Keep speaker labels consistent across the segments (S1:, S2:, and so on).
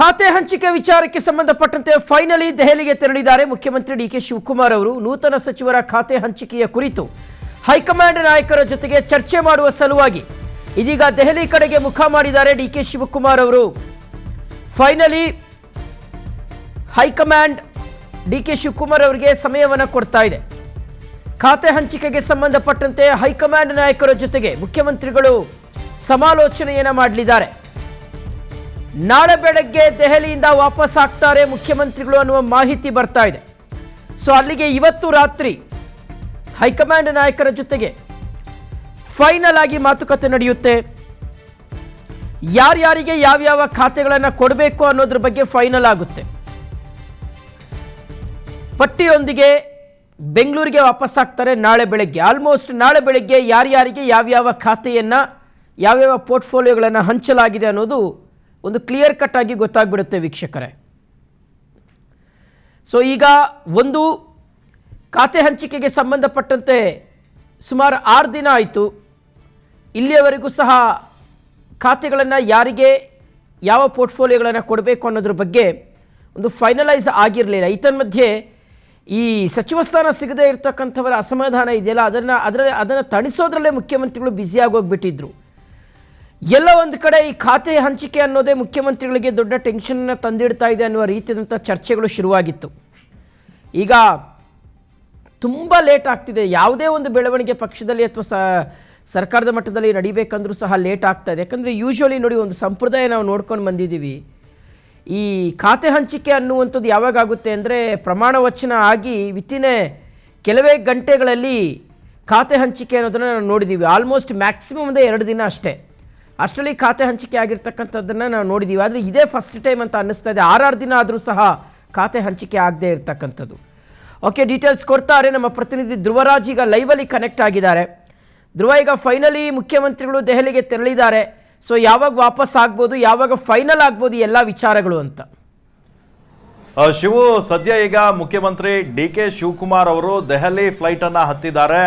S1: ಖಾತೆ ಹಂಚಿಕೆ ವಿಚಾರಕ್ಕೆ ಸಂಬಂಧಪಟ್ಟಂತೆ ಫೈನಲಿ ದೆಹಲಿಗೆ ತೆರಳಿದ್ದಾರೆ ಮುಖ್ಯಮಂತ್ರಿ ಡಿಕೆ ಶಿವಕುಮಾರ್ ಅವರು. ನೂತನ ಸಚಿವರ ಖಾತೆ ಹಂಚಿಕೆಯ ಕುರಿತು ಹೈಕಮಾಂಡ್ ನಾಯಕರ ಜೊತೆಗೆ ಚರ್ಚೆ ಮಾಡುವ ಸಲುವಾಗಿ ಇದೀಗ ದೆಹಲಿ ಕಡೆಗೆ ಮುಖ ಮಾಡಿದ್ದಾರೆ ಡಿಕೆ ಶಿವಕುಮಾರ್ ಅವರು. ಫೈನಲಿ ಹೈಕಮಾಂಡ್ ಡಿಕೆ ಶಿವಕುಮಾರ್ ಅವರಿಗೆ ಸಮಯವನ್ನು ಕೊಡ್ತಾ ಇದೆ. ಖಾತೆ ಹಂಚಿಕೆಗೆ ಸಂಬಂಧಪಟ್ಟಂತೆ ಹೈಕಮಾಂಡ್ ನಾಯಕರ ಜೊತೆಗೆ ಮುಖ್ಯಮಂತ್ರಿಗಳು ಸಮಾಲೋಚನೆಯನ್ನು ಮಾಡಲಿದ್ದಾರೆ. ನಾಳೆ ಬೆಳಗ್ಗೆ ದೆಹಲಿಯಿಂದ ವಾಪಸ್ ಆಗ್ತಾರೆ ಮುಖ್ಯಮಂತ್ರಿಗಳು ಅನ್ನುವ ಮಾಹಿತಿ ಬರ್ತಾ ಇದೆ. ಸೊ ಅಲ್ಲಿಗೆ ಇವತ್ತು ರಾತ್ರಿ ಹೈಕಮಾಂಡ್ ನಾಯಕರ ಜೊತೆಗೆ ಫೈನಲ್ ಆಗಿ ಮಾತುಕತೆ ನಡೆಯುತ್ತೆ. ಯಾರ್ಯಾರಿಗೆ ಯಾವ್ಯಾವ ಖಾತೆಗಳನ್ನು ಕೊಡಬೇಕು ಅನ್ನೋದ್ರ ಬಗ್ಗೆ ಫೈನಲ್ ಆಗುತ್ತೆ. ಪಟ್ಟಿಯೊಂದಿಗೆ ಬೆಂಗಳೂರಿಗೆ ವಾಪಸ್ ಆಗ್ತಾರೆ ನಾಳೆ ಬೆಳಗ್ಗೆ. ಆಲ್ಮೋಸ್ಟ್ ನಾಳೆ ಬೆಳಗ್ಗೆ ಯಾರ್ಯಾರಿಗೆ ಯಾವ್ಯಾವ ಖಾತೆಯನ್ನು ಯಾವ್ಯಾವ ಪೋರ್ಟ್ಫೋಲಿಯೋಗಳನ್ನು ಹಂಚಲಾಗಿದೆ ಅನ್ನೋದು ಒಂದು ಕ್ಲಿಯರ್ ಕಟ್ ಆಗಿ ಗೊತ್ತಾಗ್ಬಿಡುತ್ತೆ ವೀಕ್ಷಕರೇ. ಸೊ ಈಗ ಒಂದು ಖಾತೆ ಹಂಚಿಕೆಗೆ ಸಂಬಂಧಪಟ್ಟಂತೆ ಸುಮಾರು 6 ದಿನ ಆಯಿತು. ಇಲ್ಲಿಯವರೆಗೂ ಸಹ ಖಾತೆಗಳನ್ನು ಯಾರಿಗೆ ಯಾವ ಪೋರ್ಟ್ಫೋಲಿಯೋಗಳನ್ನು ಕೊಡಬೇಕು ಅನ್ನೋದ್ರ ಬಗ್ಗೆ ಒಂದು ಫೈನಲೈಸ್ ಆಗಿರಲಿಲ್ಲ. ಮಧ್ಯೆ ಈ ಸಚಿವ ಸ್ಥಾನ ಸಿಗದೇ ಇರತಕ್ಕಂಥವರ ಅಸಮಾಧಾನ ಇದೆಯಲ್ಲ, ಅದನ್ನು ತಣಿಸೋದ್ರಲ್ಲೇ ಮುಖ್ಯಮಂತ್ರಿಗಳು ಬ್ಯುಸಿಯಾಗೋಗ್ಬಿಟ್ಟಿದ್ರು. ಎಲ್ಲ ಒಂದು ಕಡೆ ಈ ಖಾತೆ ಹಂಚಿಕೆ ಅನ್ನೋದೇ ಮುಖ್ಯಮಂತ್ರಿಗಳಿಗೆ ದೊಡ್ಡ ಟೆನ್ಷನ್ನ ತಂದಿಡ್ತಾ ಇದೆ ಅನ್ನುವ ರೀತಿಯಾದಂಥ ಚರ್ಚೆಗಳು ಶುರುವಾಗಿತ್ತು. ಈಗ ತುಂಬ ಲೇಟ್ ಆಗ್ತಿದೆ. ಯಾವುದೇ ಒಂದು ಬೆಳವಣಿಗೆ ಪಕ್ಷದಲ್ಲಿ ಅಥವಾ ಸರ್ಕಾರದ ಮಟ್ಟದಲ್ಲಿ ನಡಿಬೇಕಂದ್ರೂ ಸಹ ಲೇಟ್ ಆಗ್ತಾ ಇದೆ. ಯಾಕಂದರೆ ಯೂಶ್ವಲಿ ನೋಡಿ, ಒಂದು ಸಂಪ್ರದಾಯ ನಾವು ನೋಡ್ಕೊಂಡು ಬಂದಿದ್ದೀವಿ. ಈ ಖಾತೆ ಹಂಚಿಕೆ ಅನ್ನುವಂಥದ್ದು ಯಾವಾಗ ಆಗುತ್ತೆ ಅಂದರೆ ಪ್ರಮಾಣ ವಚನ ಆಗಿ ವಿತಿನ್ ಕೆಲವೇ ಗಂಟೆಗಳಲ್ಲಿ ಖಾತೆ ಹಂಚಿಕೆ ಅನ್ನೋದನ್ನು ನಾವು ನೋಡಿದ್ದೀವಿ. ಆಲ್ಮೋಸ್ಟ್ ಮ್ಯಾಕ್ಸಿಮಮ್ ಅಂದರೆ 2 ದಿನ ಅಷ್ಟರಲ್ಲಿ ಖಾತೆ ಹಂಚಿಕೆ ಆಗಿರ್ತಕ್ಕಂಥದ್ದನ್ನು ನಾವು ನೋಡಿದ್ದೀವಿ. ಆದರೆ ಇದೇ ಫಸ್ಟ್ ಟೈಮ್ ಅಂತ ಅನ್ನಿಸ್ತಾ ಇದೆ. 6 ದಿನ ಆದರೂ ಸಹ ಖಾತೆ ಹಂಚಿಕೆ ಆಗದೆ ಇರತಕ್ಕಂಥದ್ದು. ಓಕೆ, ಡೀಟೇಲ್ಸ್ ಕೊಡ್ತಾರೆ ನಮ್ಮ ಪ್ರತಿನಿಧಿ ಧ್ರುವರಾಜ್. ಈಗ ಲೈವಲ್ಲಿ ಕನೆಕ್ಟ್ ಆಗಿದ್ದಾರೆ. ಧ್ರುವ, ಈಗ ಫೈನಲಿ ಮುಖ್ಯಮಂತ್ರಿಗಳು ದೆಹಲಿಗೆ ತೆರಳಿದ್ದಾರೆ. ಸೊ ಯಾವಾಗ ವಾಪಸ್ ಆಗ್ಬೋದು, ಯಾವಾಗ ಫೈನಲ್ ಆಗ್ಬೋದು ಎಲ್ಲ ವಿಚಾರಗಳು ಅಂತ?
S2: ಶಿವು, ಸದ್ಯ ಈಗ ಮುಖ್ಯಮಂತ್ರಿ ಡಿ ಕೆ ಶಿವಕುಮಾರ್ ಅವರು ದೆಹಲಿ ಫ್ಲೈಟ್ ಅನ್ನ ಹತ್ತಿದ್ದಾರೆ.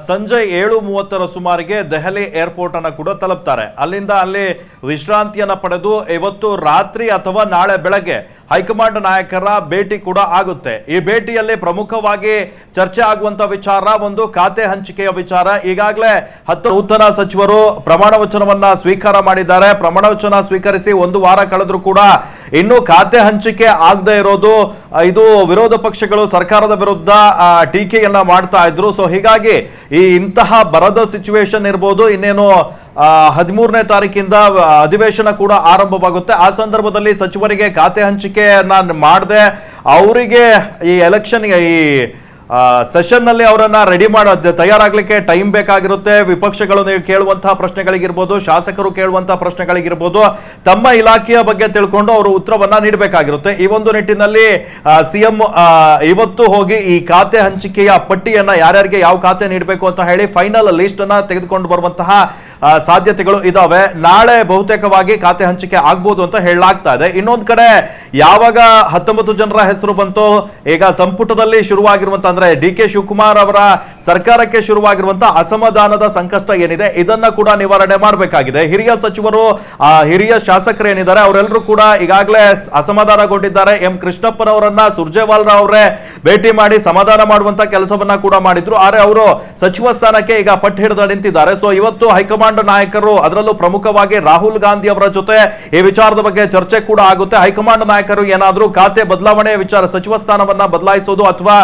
S2: ಸಂಜೆ 7:30 ಸುಮಾರಿಗೆ ದೆಹಲಿ ಏರ್ಪೋರ್ಟ್ ಅನ್ನ ಕೂಡ ತಲುಪ್ತಾರೆ. ಅಲ್ಲಿಂದ ಅಲ್ಲಿ ವಿಶ್ರಾಂತಿಯನ್ನ ಪಡೆದು ಇವತ್ತು ರಾತ್ರಿ ಅಥವಾ ನಾಳೆ ಬೆಳಗ್ಗೆ ಹೈಕಮಾಂಡ್ ನಾಯಕರ ಭೇಟಿ ಕೂಡ ಆಗುತ್ತೆ. ಈ ಭೇಟಿಯಲ್ಲಿ ಪ್ರಮುಖವಾಗಿ ಚರ್ಚೆ ಆಗುವಂತ ವಿಚಾರ ಒಂದು ಖಾತೆ ಹಂಚಿಕೆಯ ವಿಚಾರ. ಈಗಾಗಲೇ 10 ನೂತನ ಸಚಿವರು ಪ್ರಮಾಣ ವಚನವನ್ನ ಸ್ವೀಕಾರ ಮಾಡಿದ್ದಾರೆ. ಪ್ರಮಾಣ ವಚನ ಸ್ವೀಕರಿಸಿ 1 ವಾರ ಕಳೆದ್ರು ಕೂಡ ಇನ್ನು ಖಾತೆ ಹಂಚಿಕೆ ಆಗದೆ ಇರೋದು ಇದು ವಿರೋಧ ಪಕ್ಷಗಳು ಸರ್ಕಾರದ ವಿರುದ್ಧ ಟೀಕೆಯನ್ನ ಮಾಡ್ತಾ ಇದ್ರು. ಸೊ ಹೀಗಾಗಿ ಇಂತಹ ಬರದ ಸಿಚುವೇಶನ್ ಇರ್ಬೋದು. ಇನ್ನೇನು 13ನೇ ತಾರೀಕಿಂದ ಅಧಿವೇಶನ ಕೂಡ ಆರಂಭವಾಗುತ್ತೆ. ಆ ಸಂದರ್ಭದಲ್ಲಿ ಸಚಿವರಿಗೆ ಖಾತೆ ಹಂಚಿಕೆಯನ್ನ ಮಾಡದೆ ಅವರಿಗೆ ಈ ಎಲೆಕ್ಷನ್ ಈ ಸೆಷನ್ ನಲ್ಲಿ ಅವರನ್ನ ರೆಡಿ ತಯಾರಾಗ್ಲಿಕ್ಕೆ ಟೈಮ್ ಬೇಕಾಗಿರುತ್ತೆ. ವಿಪಕ್ಷಗಳು ಕೇಳುವಂತಹ ಪ್ರಶ್ನೆಗಳಿಗಿರ್ಬೋದು, ಶಾಸಕರು ಕೇಳುವಂತಹ ಪ್ರಶ್ನೆಗಳಿಗಿರ್ಬೋದು, ತಮ್ಮ ಇಲಾಖೆಯ ಬಗ್ಗೆ ತಿಳ್ಕೊಂಡು ಅವರು ಉತ್ತರವನ್ನ ನೀಡಬೇಕಾಗಿರುತ್ತೆ. ಈ ಒಂದು ನಿಟ್ಟಿನಲ್ಲಿ ಸಿಎಂ ಇವತ್ತು ಹೋಗಿ ಈ ಖಾತೆ ಹಂಚಿಕೆಯ ಪಟ್ಟಿಯನ್ನ ಯಾರ್ಯಾರಿಗೆ ಯಾವ ಖಾತೆ ನೀಡಬೇಕು ಅಂತ ಹೇಳಿ ಫೈನಲ್ ಲಿಸ್ಟ್ ಅನ್ನ ತೆಗೆದುಕೊಂಡು ಬರುವಂತಹ ಸಾಧ್ಯತೆಗಳು ಇದಾವೆ. ನಾಳೆ ಬಹುತೇಕವಾಗಿ ಖಾತೆ ಹಂಚಿಕೆ ಆಗ್ಬೋದು ಅಂತ ಹೇಳಲಾಗ್ತಾ ಇದೆ. ಇನ್ನೊಂದು ಕಡೆ ಯಾವಾಗ 19 ಜನರ ಹೆಸರು ಬಂತು, ಈಗ ಸಂಪುಟದಲ್ಲಿ ಶುರುವಾಗಿರುವಂತ ಅಂದ್ರೆ ಡಿ ಕೆ ಶಿವಕುಮಾರ್ ಅವರ ಸರ್ಕಾರಕ್ಕೆ ಶುರುವಾಗಿರುವಂತಹ ಅಸಮಾಧಾನದ ಸಂಕಷ್ಟ ಏನಿದೆ ಇದನ್ನ ಕೂಡ ನಿವಾರಣೆ ಮಾಡಬೇಕಾಗಿದೆ. ಹಿರಿಯ ಸಚಿವರು, ಹಿರಿಯ ಶಾಸಕರು ಏನಿದ್ದಾರೆ ಅವರೆಲ್ಲರೂ ಕೂಡ ಈಗಾಗಲೇ ಅಸಮಾಧಾನಗೊಂಡಿದ್ದಾರೆ. ಎಂ ಕೃಷ್ಣಪ್ಪನವರನ್ನ ಸುರ್ಜೇವಾಲ್ ಅವರೇ ಭೇಟಿ ಮಾಡಿ ಸಮಾಧಾನ ಮಾಡುವಂತ ಕೆಲಸವನ್ನ ಕೂಡ ಮಾಡಿದ್ರು. ಆದರೆ ಅವರು ಸಚಿವ ಸ್ಥಾನಕ್ಕೆ ಈಗ ಪಟ್ಟು ಹಿಡಿದು ನಿಂತಿದ್ದಾರೆ. ಸೊ ಇವತ್ತು ಹೈಕಮಾಂಡ್ ನಾಯಕರು, ಅದರಲ್ಲೂ ಪ್ರಮುಖವಾಗಿ ರಾಹುಲ್ ಗಾಂಧಿ ಅವರ ಜೊತೆ ಈ ವಿಚಾರದ ಬಗ್ಗೆ ಚರ್ಚೆ ಕೂಡ ಆಗುತ್ತೆ. ಹೈಕಮಾಂಡ್ ನಾಯಕರು ಏನಾದರೂ ಖಾತೆ ಬದಲಾವಣೆಯ ವಿಚಾರ, ಸಚಿವ ಸ್ಥಾನವನ್ನ ಬದಲಾಯಿಸೋದು ಅಥವಾ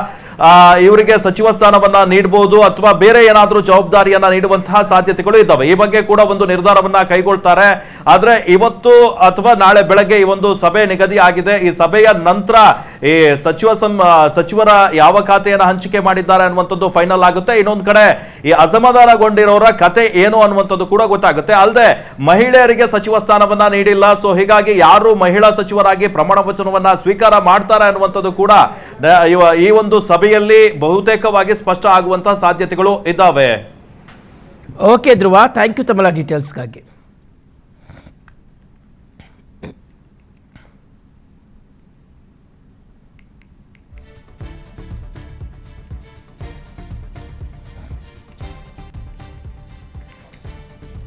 S2: ಇವರಿಗೆ ಸಚಿವ ಸ್ಥಾನವನ್ನ ನೀಡಬಹುದು ಅಥವಾ ಬೇರೆ ಏನಾದರೂ ಜವಾಬ್ದಾರಿಯನ್ನ ನೀಡುವಂತಹ ಸಾಧ್ಯತೆಗಳು ಇದ್ದಾವೆ. ಈ ಬಗ್ಗೆ ಕೂಡ ಒಂದು ನಿರ್ಧಾರವನ್ನ ಕೈಗೊಳ್ತಾರೆ. ಆದ್ರೆ ಇವತ್ತು ಅಥವಾ ನಾಳೆ ಬೆಳಗ್ಗೆ ಈ ಒಂದು ಸಭೆ ನಿಗದಿ ಆಗಿದೆ. ಈ ಸಭೆಯ ನಂತರ ಈ ಸಚಿವರ ಯಾವ ಖಾತೆಯನ್ನ ಹಂಚಿಕೆ ಮಾಡಿದ್ದಾರೆ ಅನ್ನುವಂಥದ್ದು ಫೈನಲ್ ಆಗುತ್ತೆ. ಇನ್ನೊಂದು ಕಡೆ ಈ ಅಸಮಾಧಾನಗೊಂಡಿರೋರ ಕತೆ ಏನು ಅನ್ನುವಂಥದ್ದು ಕೂಡ ಗೊತ್ತಾಗುತ್ತೆ. ಅಲ್ಲದೆ ಮಹಿಳೆಯರಿಗೆ ಸಚಿವ ಸ್ಥಾನವನ್ನ ನೀಡಿಲ್ಲ. ಸೊ ಹೀಗಾಗಿ ಯಾರು ಮಹಿಳಾ ಸಚಿವರಾಗಿ ಪ್ರಮಾಣ ವಚನವನ್ನ ಸ್ವೀಕಾರ ಮಾಡ್ತಾರೆ ಅನ್ನುವಂಥದ್ದು ಕೂಡ ಈ ಒಂದು ಸಭೆಯಲ್ಲಿ ಬಹುತೇಕವಾಗಿ ಸ್ಪಷ್ಟ ಆಗುವಂತಹ ಸಾಧ್ಯತೆಗಳು ಇದ್ದಾವೆ.
S1: ಓಕೆ ಧ್ರುವ, ಥ್ಯಾಂಕ್ ಯು ತಮ್ಮ ಡೀಟೇಲ್ಸ್ಗಾಗಿ.